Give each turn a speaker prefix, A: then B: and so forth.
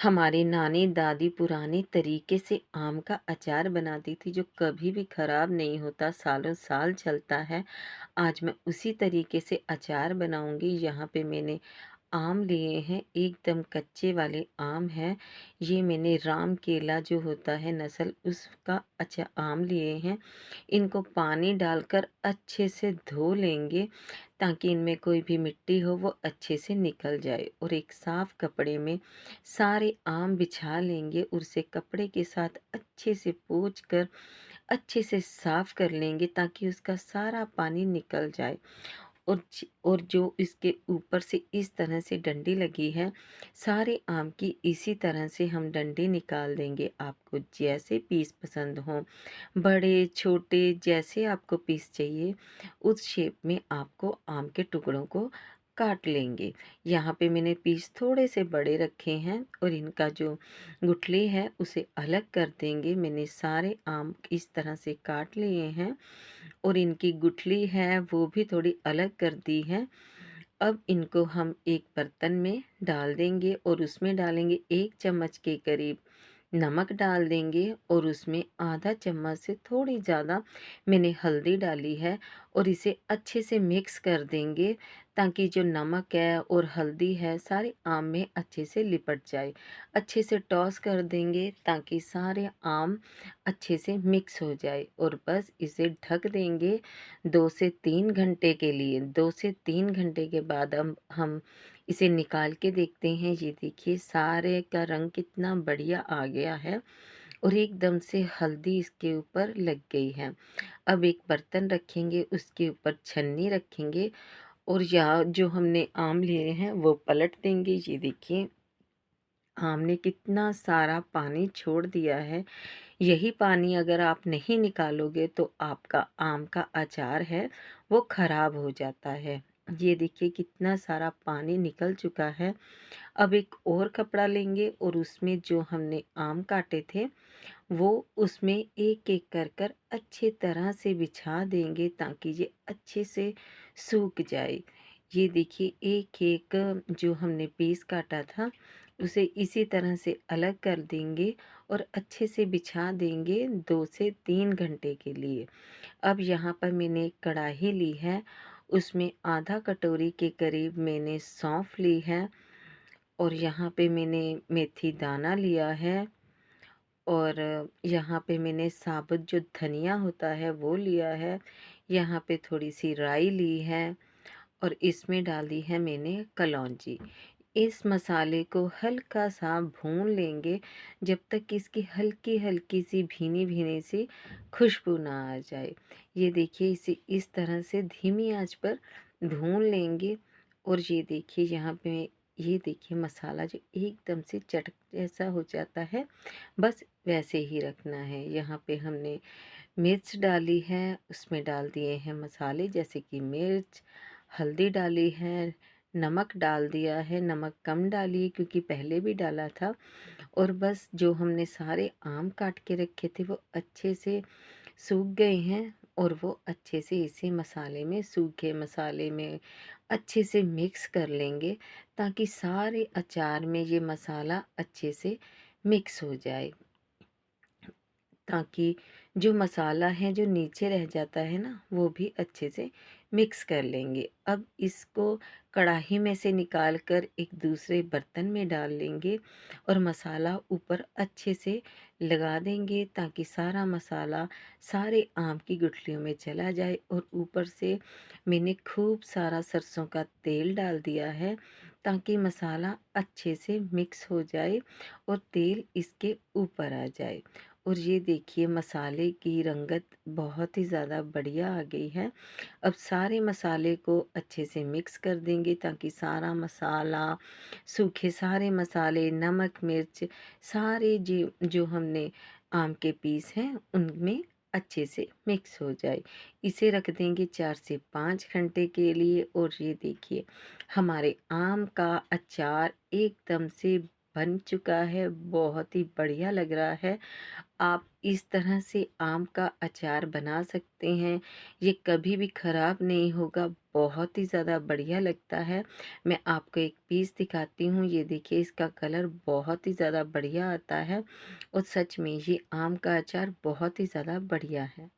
A: हमारी नानी दादी पुराने तरीके से आम का अचार बनाती थी जो कभी भी खराब नहीं होता, सालों साल चलता है। आज मैं उसी तरीके से अचार बनाऊंगी। यहाँ पे मैंने आम लिए हैं, एकदम कच्चे वाले आम हैं। ये मैंने राम केला जो होता है नस्ल, उसका अच्छा आम लिए हैं। इनको पानी डालकर अच्छे से धो लेंगे ताकि इनमें कोई भी मिट्टी हो वो अच्छे से निकल जाए, और एक साफ कपड़े में सारे आम बिछा लेंगे। उसे कपड़े के साथ अच्छे से पोंछ कर अच्छे से साफ कर लेंगे ताकि उसका सारा पानी निकल जाए। और जो इसके ऊपर से इस तरह से डंडी लगी है, सारे आम की इसी तरह से हम डंडी निकाल देंगे। आपको जैसे पीस पसंद हो, बड़े छोटे जैसे आपको पीस चाहिए, उस शेप में आपको आम के टुकड़ों को काट लेंगे। यहाँ पे मैंने पीस थोड़े से बड़े रखे हैं और इनका जो गुठली है उसे अलग कर देंगे। मैंने सारे आम इस तरह से काट लिए हैं और इनकी गुठली है वो भी थोड़ी अलग कर दी है। अब इनको हम एक बर्तन में डाल देंगे और उसमें डालेंगे 1 चम्मच के करीब नमक डाल देंगे, और उसमें आधा चम्मच से थोड़ी ज़्यादा मैंने हल्दी डाली है, और इसे अच्छे से मिक्स कर देंगे ताकि जो नमक है और हल्दी है सारे आम में अच्छे से लिपट जाए। अच्छे से टॉस कर देंगे ताकि सारे आम अच्छे से मिक्स हो जाए, और बस इसे ढक देंगे 2 से 3 घंटे के लिए। 2 से 3 घंटे के बाद हम इसे निकाल के देखते हैं। ये देखिए सारे का रंग कितना बढ़िया आ गया है और एकदम से हल्दी इसके ऊपर लग गई है। अब एक बर्तन रखेंगे, उसके ऊपर छन्नी रखेंगे और यहाँ जो हमने आम लिए हैं वो पलट देंगे। ये देखिए आम ने कितना सारा पानी छोड़ दिया है। यही पानी अगर आप नहीं निकालोगे तो आपका आम का अचार है वो खराब हो जाता है। ये देखिए कितना सारा पानी निकल चुका है। अब एक और कपड़ा लेंगे और उसमें जो हमने आम काटे थे वो उसमें एक एक कर कर अच्छे तरह से बिछा देंगे ताकि ये अच्छे से सूख जाए। ये देखिए एक एक जो हमने पीस काटा था उसे इसी तरह से अलग कर देंगे और अच्छे से बिछा देंगे 2 से 3 घंटे के लिए। अब यहाँ पर मैंने कढ़ाई ली है, उसमें आधा कटोरी के करीब मैंने सौंफ ली है, और यहाँ पे मैंने मेथी दाना लिया है, और यहाँ पे मैंने साबुत जो धनिया होता है वो लिया है। यहाँ पे थोड़ी सी राई ली है और इसमें डाली है मैंने कलौंजी। इस मसाले को हल्का सा भून लेंगे जब तक कि इसकी हल्की हल्की सी भीनी भीनी सी खुशबू ना आ जाए। ये देखिए इसे इस तरह से धीमी आंच पर भून लेंगे। और ये देखिए यहाँ पे ये देखिए मसाला जो एकदम से चटक जैसा हो जाता है, बस वैसे ही रखना है। यहाँ पे हमने मिर्च डाली है, उसमें डाल दिए हैं मसाले जैसे कि मिर्च, हल्दी डाली है, नमक डाल दिया है। नमक कम डालिए क्योंकि पहले भी डाला था। और बस जो हमने सारे आम काट के रखे थे वो अच्छे से सूख गए हैं, और वो अच्छे से इसी मसाले में, सूखे मसाले में अच्छे से मिक्स कर लेंगे ताकि सारे अचार में ये मसाला अच्छे से मिक्स हो जाए, ताकि जो मसाला है जो नीचे रह जाता है ना वो भी अच्छे से मिक्स कर लेंगे। अब इसको कढ़ाई में से निकाल कर एक दूसरे बर्तन में डाल लेंगे और मसाला ऊपर अच्छे से लगा देंगे ताकि सारा मसाला सारे आम की गुठलियों में चला जाए। और ऊपर से मैंने खूब सारा सरसों का तेल डाल दिया है ताकि मसाला अच्छे से मिक्स हो जाए और तेल इसके ऊपर आ जाए। और ये देखिए मसाले की रंगत बहुत ही ज़्यादा बढ़िया आ गई है। अब सारे मसाले को अच्छे से मिक्स कर देंगे ताकि सारा मसाला, सूखे सारे मसाले, नमक मिर्च सारे जो हमने आम के पीस हैं उनमें अच्छे से मिक्स हो जाए। इसे रख देंगे 4 से 5 घंटे के लिए। और ये देखिए हमारे आम का अचार एकदम से बन चुका है, बहुत ही बढ़िया लग रहा है। आप इस तरह से आम का अचार बना सकते हैं, ये कभी भी ख़राब नहीं होगा, बहुत ही ज़्यादा बढ़िया लगता है। मैं आपको एक पीस दिखाती हूँ, ये देखिए इसका कलर बहुत ही ज़्यादा बढ़िया आता है और सच में ये आम का अचार बहुत ही ज़्यादा बढ़िया है।